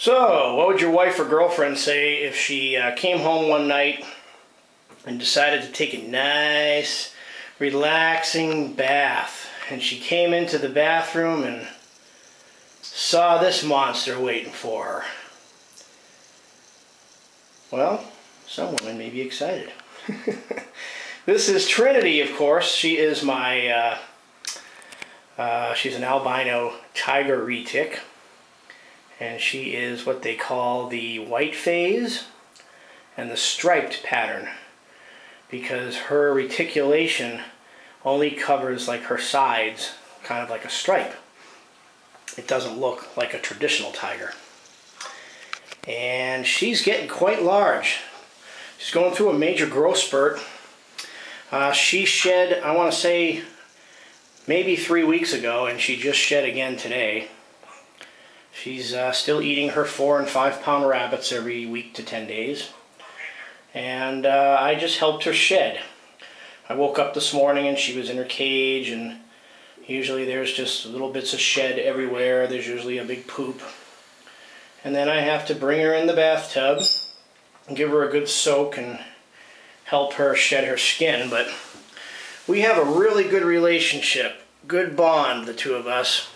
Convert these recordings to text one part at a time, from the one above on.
So, what would your wife or girlfriend say if she came home one night and decided to take a nice, relaxing bath, and she came into the bathroom and saw this monster waiting for her? Well, some women may be excited. This is Trinity, of course. She is my, she's an albino tiger retic. And she is what they call the white phase and the striped pattern, because her reticulation only covers like her sides, kind of like a stripe. It doesn't look like a traditional tiger. And she's getting quite large. She's going through a major growth spurt. She shed, I want to say, maybe 3 weeks ago, and she just shed again today. She's still eating her 4 and 5 pound rabbits every week to 10 days. And I just helped her shed. I woke up this morning and she was in her cage, and usually there's just little bits of shed everywhere. There's usually a big poop. And then I have to bring her in the bathtub and give her a good soak and help her shed her skin. But we have a really good relationship, good bond, the two of us.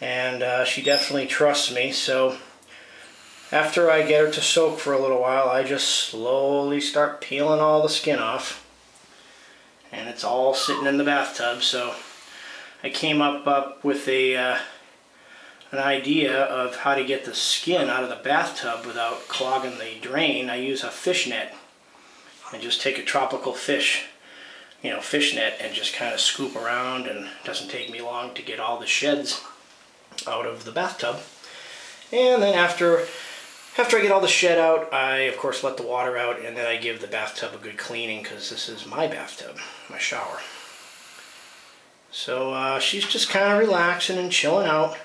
And she definitely trusts me, so after I get her to soak for a little while, I just slowly start peeling all the skin off. And it's all sitting in the bathtub, so I came up with an idea of how to get the skin out of the bathtub without clogging the drain. I use a fish net. I just take a tropical fish net, and just kind of scoop around, and it doesn't take me long to get all the sheds out of the bathtub. And then after I get all the shed out, I of course let the water out, and then I give the bathtub a good cleaning, because this is my bathtub, my shower. So she's just kind of relaxing and chilling out.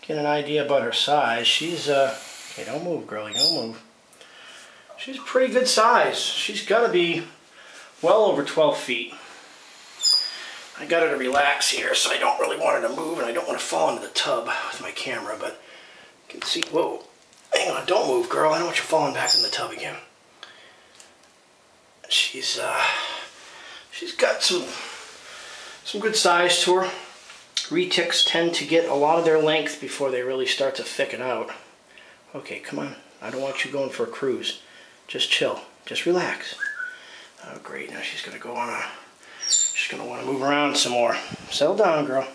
Get an idea about her size. She's okay, don't move, girlie, don't move. She's a pretty good size. She's got to be well over 12 feet. I got her to relax here, so I don't really want her to move, and I don't want to fall into the tub with my camera, but you can see, whoa, hang on, don't move, girl, I don't want you falling back in the tub again. She's got some good size to her. Retics tend to get a lot of their length before they really start to thicken out. Okay, come on, I don't want you going for a cruise. Just chill, just relax. Oh great, now she's going to go on a... She's going to want to move around some more. Settle down, girl.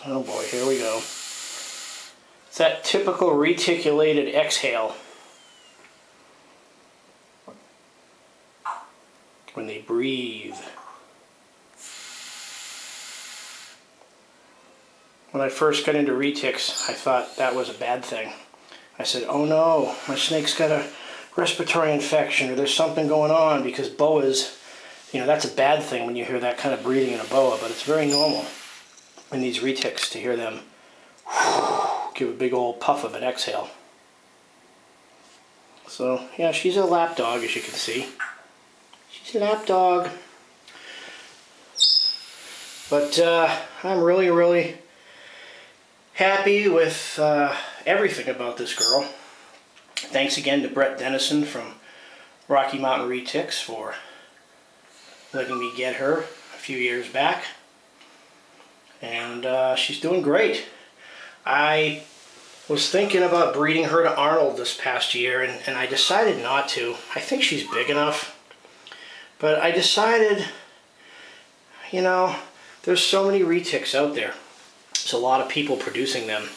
Oh boy, here we go. It's that typical reticulated exhale when they breathe. When I first got into retics, I thought that was a bad thing. I said, oh no, my snake's got a respiratory infection, or there's something going on, because boas, that's a bad thing when you hear that kind of breathing in a boa, but it's very normal in these retics to hear them give a big old puff of an exhale. So, yeah, she's a lap dog, as you can see. She's a lap dog. But I'm really, really happy with everything about this girl. Thanks again to Brett Dennison from Rocky Mountain Retics for letting me get her a few years back, and she's doing great. I was thinking about breeding her to Arnold this past year, and I decided not to. I think she's big enough, but I decided, there's so many retics out there. There's a lot of people producing them,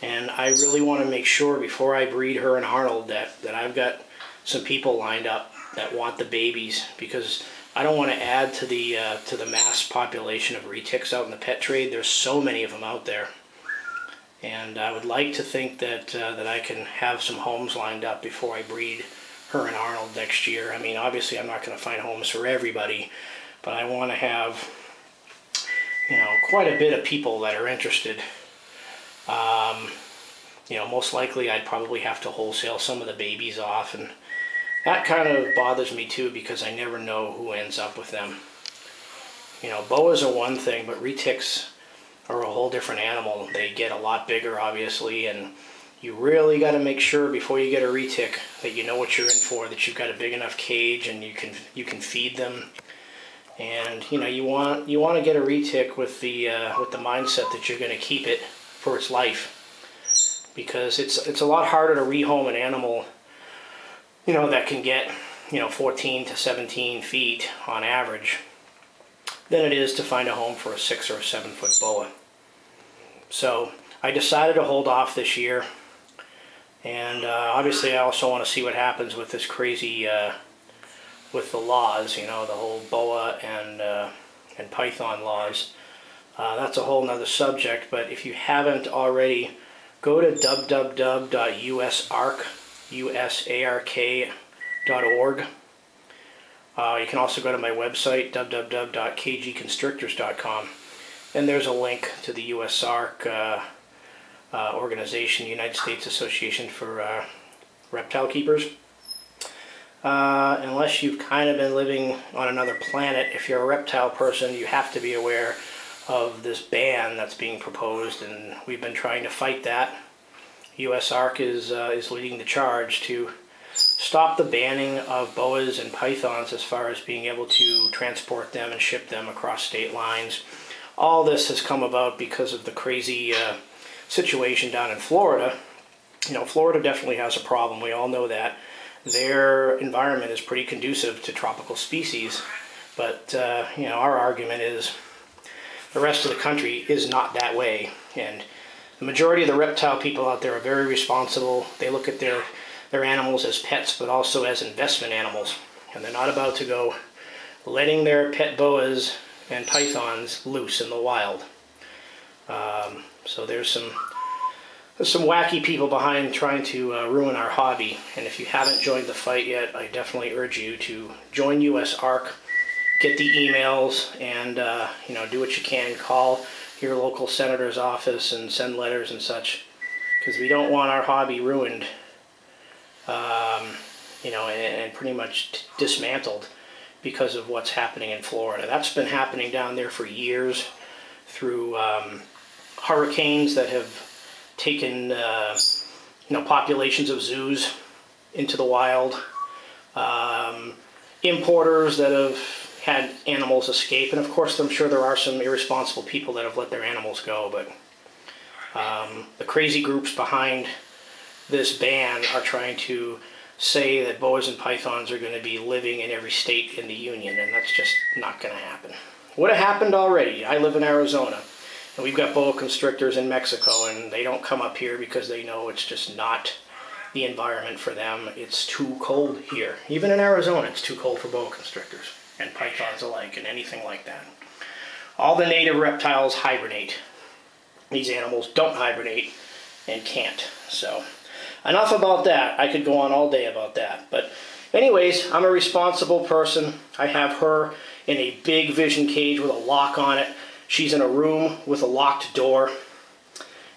and I really want to make sure before I breed her and Arnold that I've got some people lined up that want the babies, because I don't want to add to the mass population of retics out in the pet trade. There's so many of them out there, and I would like to think that I can have some homes lined up before I breed her and Arnold next year. I mean, obviously I'm not going to find homes for everybody, but I want to have quite a bit of people that are interested. Most likely I'd probably have to wholesale some of the babies off, and that kind of bothers me too, because I never know who ends up with them. Boas are one thing, but retics are a whole different animal. They get a lot bigger, obviously, and you really got to make sure before you get a retic that you know what you're in for, that you've got a big enough cage and you can feed them. And you know, you want to get a retic with the mindset that you're going to keep it for its life, because it's a lot harder to rehome an animal, you know, that can get, you know, 14 to 17 feet on average, than it is to find a home for a 6 or 7 foot boa. So I decided to hold off this year, and obviously I also want to see what happens with this crazy with the laws, you know, the whole boa and python laws. That's a whole nother subject, but if you haven't already, go to www.usark.org. You can also go to my website, www.kgconstrictors.com, and there's a link to the USARK organization, United States Association for Reptile Keepers. Unless you've kind of been living on another planet, if you're a reptile person, you have to be aware of this ban that's being proposed, and we've been trying to fight that. USARK is leading the charge to stop the banning of boas and pythons as far as being able to transport them and ship them across state lines. All this has come about because of the crazy situation down in Florida. You know, Florida definitely has a problem. We all know that. Their environment is pretty conducive to tropical species, but you know, our argument is the rest of the country is not that way, and the majority of the reptile people out there are very responsible. They look at their animals as pets, but also as investment animals, and they're not about to go letting their pet boas and pythons loose in the wild. So there's some wacky people behind trying to ruin our hobby, and if you haven't joined the fight yet, I definitely urge you to join USARK, get the emails, and you know, do what you can. Call your local senator's office and send letters and such, because we don't want our hobby ruined, you know, and pretty much dismantled because of what's happening in Florida. That's been happening down there for years through hurricanes that have taken you know, populations of zoos into the wild, importers that have had animals escape, and of course I'm sure there are some irresponsible people that have let their animals go, but the crazy groups behind this ban are trying to say that boas and pythons are going to be living in every state in the union, and that's just not going to happen. Would have happened already. I live in Arizona, and we've got boa constrictors in Mexico, and they don't come up here because they know it's just not the environment for them. It's too cold here. Even in Arizona, it's too cold for boa constrictors and pythons alike and anything like that. All the native reptiles hibernate. These animals don't hibernate and can't. So enough about that. I could go on all day about that. But anyways, I'm a responsible person. I have her in a big vision cage with a lock on it. She's in a room with a locked door,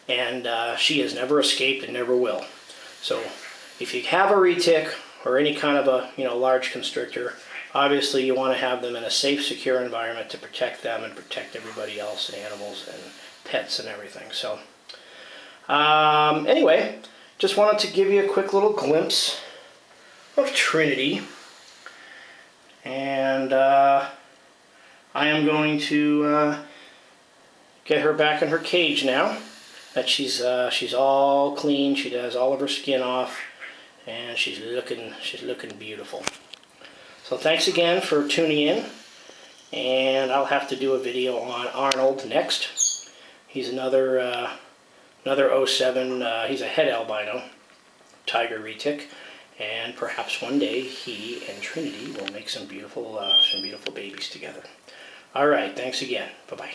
and she has never escaped and never will. So if you have a retic or any kind of a, you know, large constrictor, obviously you want to have them in a safe, secure environment to protect them and protect everybody else, and animals and pets and everything. So anyway, just wanted to give you a quick little glimpse of Trinity, and I am going to get her back in her cage now that she's all clean. She has all of her skin off, and she's looking beautiful. So thanks again for tuning in, and I'll have to do a video on Arnold next. He's another 07. He's a het albino tiger retic, and perhaps one day he and Trinity will make some beautiful babies together. All right, thanks again. Bye bye.